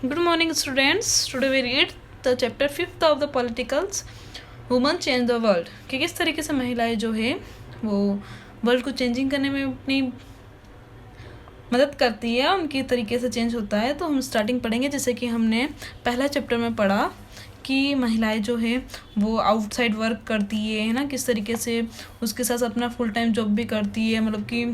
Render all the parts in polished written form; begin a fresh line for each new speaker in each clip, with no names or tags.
Good morning, students. Today we read the chapter 5th of the Politicals, Women Change the World. कि किस तरीके से महिलाएं जो है वो वर्ल्ड को चेंजिंग करने में अपनी मदद करती है, उनके तरीके से चेंज होता है। तो हम स्टार्टिंग पढ़ेंगे, जैसे कि हमने पहला चैप्टर में पढ़ा कि महिलाएं जो है वो आउटसाइड वर्क करती है ना, किस तरीके से उसके साथ अपना फुल टाइम जॉब भी करती है, मतलब कि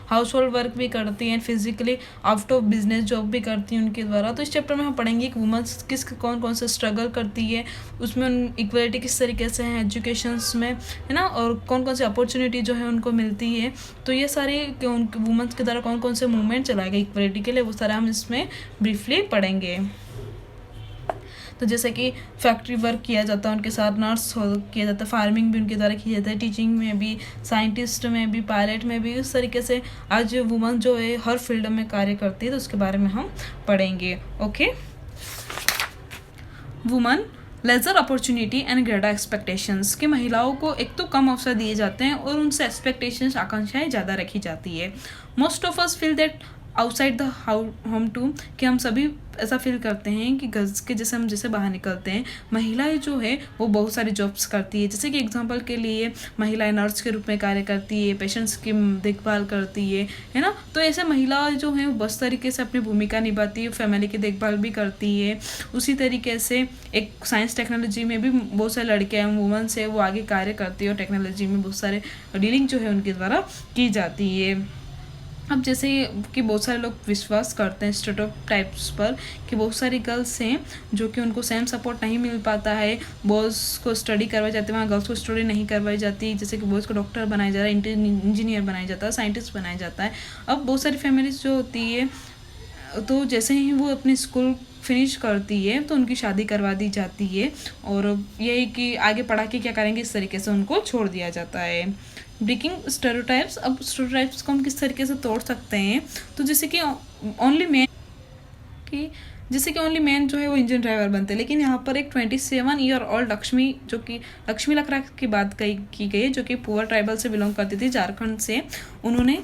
हाउस होल्ड वर्क भी करती हैं, physically out of business job भी करती हैं उनके द्वारा। तो इस चैप्टर में हम पढ़ेंगे कि वुमेंस कौन कौन से स्ट्रगल करती है, उसमें उन इक्वलिटी किस तरीके से है एजुकेशंस में, है ना, और कौन कौन सी अपॉर्चुनिटी जो है उनको मिलती है। तो ये सारे वुमेंस के द्वारा कौन कौन से मूवमेंट चलाए गए इक्वलिटी के लिए, वो सारा हम इसमें ब्रीफली पढ़ेंगे। तो जैसे कि फैक्ट्री वर्क किया जाता है उनके साथ, नर्स किया जाता है, फार्मिंग भी उनके द्वारा किया जाता है, टीचिंग में भी, साइंटिस्ट में भी, पायलट में भी। इस तरीके से आज वुमेन जो है हर फील्ड में कार्य करती है, तो उसके बारे में हम पढ़ेंगे। Okay, women lesser opportunity and greater expectations, कि महिलाओं को एक तो कम अवसर दिए जाते हैं और उनसे एक्सपेक्टेशंस, आकांक्षाएं ज़्यादा रखी जाती है। Most of us feel that outside the home too, कि हम सभी ऐसा फील करते हैं कि घर के जैसे हम जैसे बाहर निकलते हैं, महिलाएं जो है वो बहुत सारी जॉब्स करती है। जैसे कि एग्जांपल के लिए महिलाएं नर्स के रूप में कार्य करती है, पेशेंट्स की देखभाल करती है ना। तो ऐसे महिलाएं जो हैं वो बहुत तरीके से अपनी भूमिका निभाती है, फैमिली की देखभाल भी करती है। उसी तरीके से एक साइंस टेक्नोलॉजी में भी बहुत सारे लड़के हैं, वुमेन्स है, वो आगे कार्य करती है और टेक्नोलॉजी में बहुत सारे डीलिंग जो है उनके द्वारा की जाती है। अब जैसे कि बहुत सारे लोग विश्वास करते हैं स्टेरियोटाइप्स पर, कि बहुत सारी गर्ल्स हैं जो कि उनको सेम सपोर्ट नहीं मिल पाता है, बॉयज़ को स्टडी करवाई जाती है, वहाँ गर्ल्स को स्टडी नहीं करवाई जाती। जैसे कि बॉयज़ को डॉक्टर बनाया जा रहा है, इंजीनियर बनाया जाता है, साइंटिस्ट बनाया जाता है। अब बहुत सारी फैमिलीज जो होती है, तो जैसे ही वो अपनी स्कूल फिनिश करती है तो उनकी शादी करवा दी जाती है, और यही कि आगे पढ़ा के क्या करेंगे, इस तरीके से उनको छोड़ दिया जाता है। ब्रेकिंग स्टेरियोटाइप्स, अब स्टेरियोटाइप्स को हम किस तरीके से तोड़ सकते हैं, तो जैसे कि ओनली मैन जो है वो इंजन ड्राइवर बनते हैं, लेकिन यहाँ पर एक 27 ईयर ओल्ड लक्ष्मी, जो कि लक्ष्मी लकड़ा की बात की गई, जो कि पुअर ट्राइबल से बिलोंग करती थी, झारखंड से। उन्होंने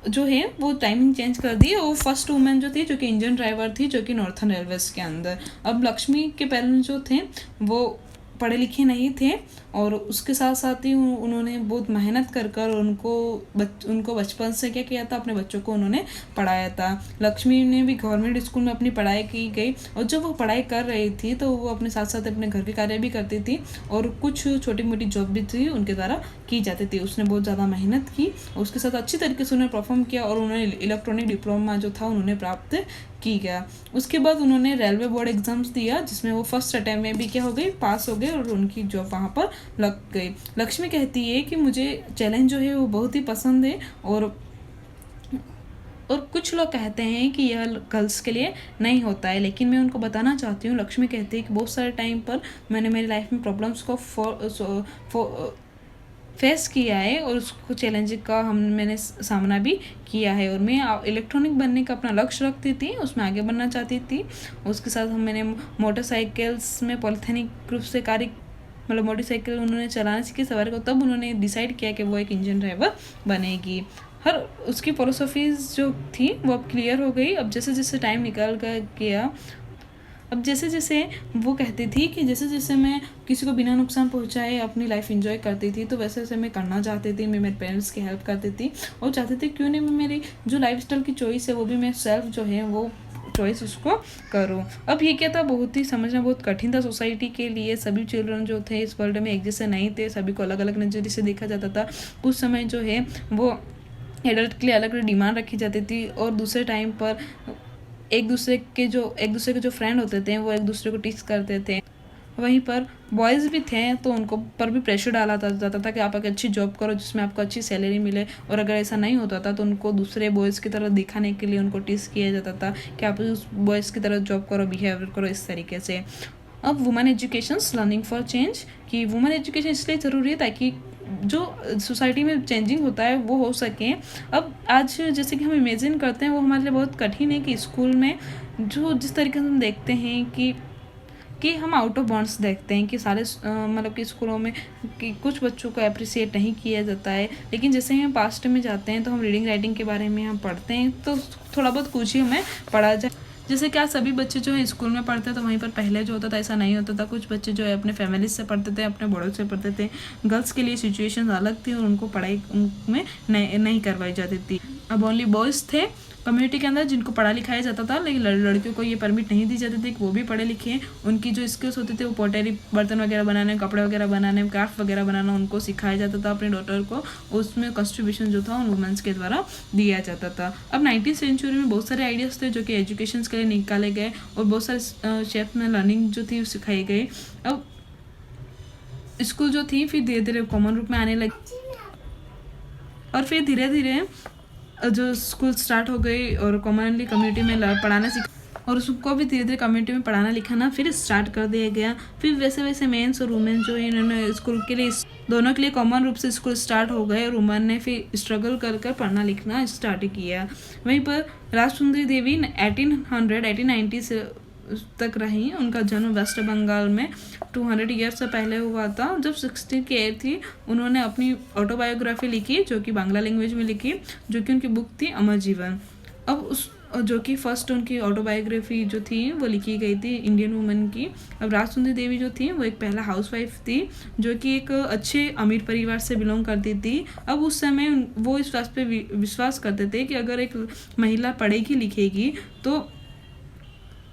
जो है वो टाइमिंग चेंज कर दी, और फर्स्ट वुमेन जो थी जो कि इंजन ड्राइवर थी, जो कि नॉर्थन रेलवेज के अंदर। अब लक्ष्मी के पेरेंट्स जो थे वो पढ़े लिखे नहीं थे, और उसके साथ साथ ही उन्होंने बहुत मेहनत कर उनको बचपन से क्या किया था, अपने बच्चों को उन्होंने पढ़ाया था। लक्ष्मी ने भी गवर्नमेंट स्कूल में अपनी पढ़ाई की गई, और जब वो पढ़ाई कर रही थी तो वो अपने साथ साथ अपने घर के कार्य भी करती थी, और कुछ छोटी मोटी जॉब भी थी उनके द्वारा की जाती थी। उसने बहुत ज़्यादा मेहनत की, और उसके साथ अच्छी तरीके से उन्होंने परफॉर्म किया, और उन्होंने इलेक्ट्रॉनिक डिप्लोमा जो था उन्होंने प्राप्त की गया। उसके बाद उन्होंने रेलवे बोर्ड एग्जाम्स दिया, जिसमें वो फर्स्ट अटैम्प्ट में भी क्या हो गई, पास हो गए, और उनकी जॉब वहाँ पर लग गई। लक्ष्मी कहती है कि मुझे चैलेंज जो है वो बहुत ही पसंद है, और कुछ लोग कहते हैं कि यह गर्ल्स के लिए नहीं होता है, लेकिन मैं उनको बताना चाहती हूँ। लक्ष्मी कहती है कि बहुत सारे टाइम पर मैंने मेरी लाइफ में प्रॉब्लम्स को फेस किया है, और उसको चैलेंज का मैंने सामना भी किया है, और मैं इलेक्ट्रॉनिक बनने का अपना लक्ष्य रखती थी, उसमें आगे बढ़ना चाहती थी। उसके साथ मैंने मोटरसाइकिल्स में पॉलिथेनिक रूप से कार्य, मतलब मोटरसाइकिल उन्होंने चलाना सीखी, सवारी को, तब उन्होंने डिसाइड किया कि वो एक इंजन ड्राइवर बनेगी। हर उसकी फिलोसफीज जो थी वो अब क्लियर हो गई। अब जैसे जैसे टाइम निकल गया, अब जैसे जैसे वो कहती थी कि जैसे जैसे मैं किसी को बिना नुकसान पहुंचाए अपनी लाइफ एंजॉय करती थी, तो वैसे वैसे मैं करना चाहती थी। मैं मेरे पेरेंट्स की हेल्प करती थी, और चाहती थी क्यों नहीं मैं मेरी जो लाइफस्टाइल की चॉइस है वो भी मैं सेल्फ जो है वो चॉइस उसको करूँ। अब ये क्या था, बहुत ही समझना बहुत कठिन था सोसाइटी के लिए। सभी चिल्ड्रन जो थे इस वर्ल्ड में एक जैसे नहीं थे, सभी को अलग अलग नज़रिए से देखा जाता था। कुछ समय जो है वो एडल्ट के लिए अलग अलग डिमांड रखी जाती थी, और दूसरे टाइम पर एक दूसरे के जो फ्रेंड होते थे वो एक दूसरे को टीच करते थे। वहीं पर बॉयज़ भी थे, तो उनको पर भी प्रेशर डाला जाता था कि आप एक अच्छी जॉब करो जिसमें आपको अच्छी सैलरी मिले, और अगर ऐसा नहीं होता था तो उनको दूसरे बॉयज़ की तरह दिखाने के लिए उनको टीच किया जाता था कि आप उस बॉयज़ की तरह जॉब करो, बिहेवियर करो, इस तरीके से। अब women education learning for change, कि वुमेन एजुकेशन इसलिए ज़रूरी है ताकि जो सोसाइटी में चेंजिंग होता है वो हो सके। अब आज जैसे कि हम इमेजिन करते हैं, वो हमारे लिए बहुत कठिन है कि स्कूल में जो जिस तरीके से हम देखते हैं कि हम आउट ऑफ बाउंड्स देखते हैं कि सारे मतलब कि स्कूलों में कि कुछ बच्चों को अप्रिसिएट नहीं किया जाता है, लेकिन जैसे ही हम पास्ट में जाते हैं तो हम रीडिंग राइटिंग के बारे में हम पढ़ते हैं, तो थोड़ा बहुत कुछ ही हमें पढ़ा जाए। जैसे क्या सभी बच्चे जो है स्कूल में पढ़ते तो वहीं पर पहले जो होता था ऐसा नहीं होता था। कुछ बच्चे जो है अपने फैमिली से पढ़ते थे, अपने बड़ों से पढ़ते थे। गर्ल्स के लिए सिचुएशन अलग थी और उनको पढ़ाई में नहीं करवाई जाती थी। अब ओनली बॉयज़ थे कम्युनिटी के अंदर जिनको पढ़ा लिखाया जाता था, लेकिन लड़कियों को ये परमिट नहीं दी जाती थी कि वो भी पढ़े लिखे हैं। उनकी जो स्किल्स होती थी वो पोटरी, बर्तन वगैरह बनाने, कपड़े वगैरह बनाने, क्राफ्ट वगैरह बनाना उनको सिखाया जाता था अपने डॉटर को। उसमें कंट्रीब्यूशन जो था उन वुमेंस के द्वारा दिया जाता था। अब 19वीं सेंचुरी में बहुत सारे आइडियाज़ थे जो कि एजुकेशन के लिए निकाले गए और बहुत सारे शेफ में लर्निंग जो थी सिखाई गई। अब स्कूल जो थी फिर धीरे धीरे कॉमन रूप में आने लगी और फिर धीरे धीरे जो स्कूल स्टार्ट हो गई और कॉमनली कम्युनिटी में पढ़ाना सीख और उसको भी धीरे धीरे कम्युनिटी में पढ़ाना लिखाना फिर स्टार्ट कर दिया गया। फिर वैसे वैसे मेंस और वुमेन जो है इन्होंने स्कूल के लिए दोनों के लिए कॉमन रूप से स्कूल स्टार्ट हो गए और वुमेन ने फिर स्ट्रगल कर कर पढ़ना लिखना स्टार्ट किया। वहीं पर राजसुंदरी देवी 1890 से तक रही। उनका जन्म वेस्ट बंगाल में 200 ईयर से पहले हुआ था। जब 16 की एज थी उन्होंने अपनी ऑटोबायोग्राफी लिखी जो कि बांग्ला लैंग्वेज में लिखी, जो कि उनकी बुक थी अमर जीवन। अब उस जो कि फर्स्ट उनकी ऑटोबायोग्राफी जो थी वो लिखी गई थी इंडियन वुमेन की। अब राजसुंदरी देवी जो थी वो एक पहला हाउसवाइफ थी जो कि एक अच्छे अमीर परिवार से बिलोंग करती थी। अब उस समय वो इस बात पे विश्वास करते थे कि अगर एक महिला पढ़ेगी लिखेगी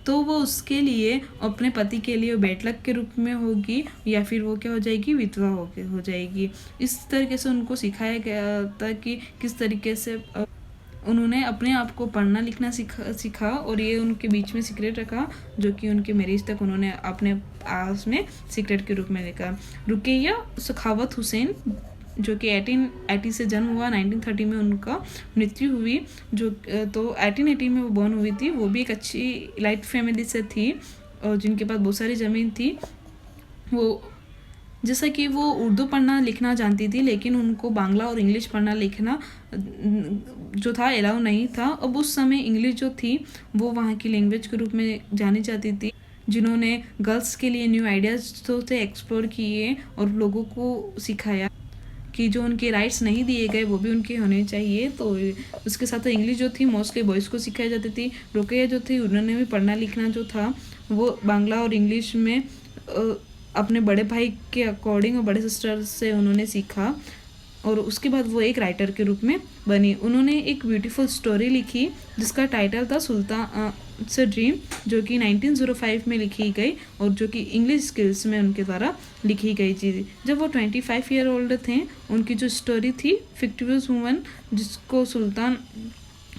तो वो उसके लिए अपने पति के लिए बेटलक के रूप में होगी या फिर वो क्या हो जाएगी, विधवा हो जाएगी। इस तरीके से उनको सिखाया गया था कि किस तरीके से उन्होंने अपने आप को पढ़ना लिखना सीखा और ये उनके बीच में सीक्रेट रखा, जो कि उनके मैरिज तक उन्होंने अपने आस में सीक्रेट के रूप में लिखा। रुकैया सखावत हुसैन जो कि 1880 से जन्म हुआ, 1930 में उनका मृत्यु हुई। जो तो 1880 में वो बॉर्न हुई थी। वो भी एक अच्छी लाइट फैमिली से थी और जिनके पास बहुत सारी ज़मीन थी। वो जैसा कि वो उर्दू पढ़ना लिखना जानती थी लेकिन उनको बांग्ला और इंग्लिश पढ़ना लिखना जो था अलाउ नहीं था। अब उस समय इंग्लिश जो थी वो वहाँ की लैंग्वेज के रूप में जानी जाती थी। जिन्होंने गर्ल्स के लिए न्यू आइडियाज़ तो थे एक्सप्लोर किए और लोगों को सिखाया कि जो उनके राइट्स नहीं दिए गए वो भी उनके होने चाहिए। तो उसके साथ इंग्लिश जो थी मोस्टली बॉयज़ को सिखाई जाती थी। रुकैया जो थी उन्होंने भी पढ़ना लिखना जो था वो बांग्ला और इंग्लिश में अपने बड़े भाई के अकॉर्डिंग और बड़े सिस्टर से उन्होंने सीखा और उसके बाद वो एक राइटर के रूप में बनी। उन्होंने एक ब्यूटीफुल स्टोरी लिखी जिसका टाइटल था सुल्तान से ड्रीम, जो कि 1905 में लिखी गई और जो कि इंग्लिश स्किल्स में उनके द्वारा लिखी गई थी। जब वो 25 ईयर ओल्ड थे उनकी जो स्टोरी थी फिक्टिवियस वुमन जिसको सुल्तान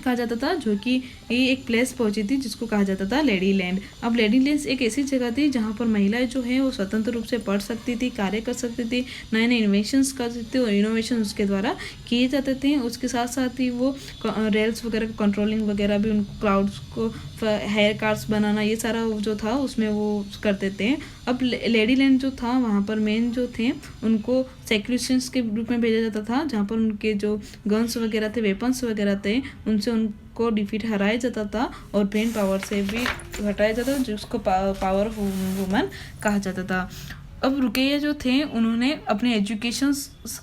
कहा जाता था, जो कि ये एक प्लेस पहुंची थी जिसको कहा जाता था लेडी लैंड। अब लेडी लैंड एक ऐसी जगह थी जहां पर महिलाएं जो है वो स्वतंत्र रूप से पढ़ सकती थी, कार्य कर सकती थी, नए नए इन्वेंशंस कर सकती थी और इनोवेशन उसके द्वारा किए जाते थे। उसके साथ साथ ही वो रेल्स वगैरह को कंट्रोलिंग वगैरह भी, उनको क्लाउड्स को हेयर कार्ड्स बनाना ये सारा जो था उसमें वो करते थे। अब लेडी लैंड जो था वहाँ पर मेन जो थे उनको सेक्रेशंस के रूप में भेजा जाता था, जहाँ पर उनके जो गन्स वगैरह थे, वेपन्स वगैरह थे, उनसे उनको डिफीट हराया जाता था और ब्रेन पावर से भी हटाया जाता था जिसको पावर ऑफ वुमन कहा जाता था। अब रुकैया जो थे उन्होंने अपने एजुकेशन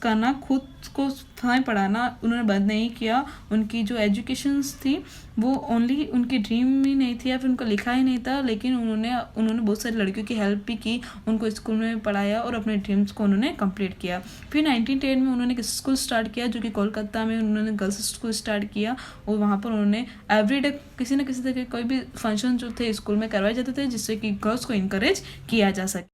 करना खुद को पढ़ाना उन्होंने बंद नहीं किया। उनकी जो एजुकेशंस थी वो ओनली उनकी ड्रीम ही नहीं थी या फिर उनको लिखा ही नहीं था, लेकिन उन्होंने बहुत सारी लड़कियों की हेल्प भी की, उनको स्कूल में पढ़ाया और अपने ड्रीम्स को उन्होंने कंप्लीट किया। फिर 1910 में उन्होंने एक स्कूल स्टार्ट किया जो कि कोलकाता में उन्होंने गर्ल्स स्कूल स्टार्ट किया और वहाँ पर उन्होंने एवरीडे किसी न किसी तरह के कोई भी फंक्शन जो थे स्कूल में करवाए जाते थे जिससे कि गर्ल्स को इनकरेज किया जा सके।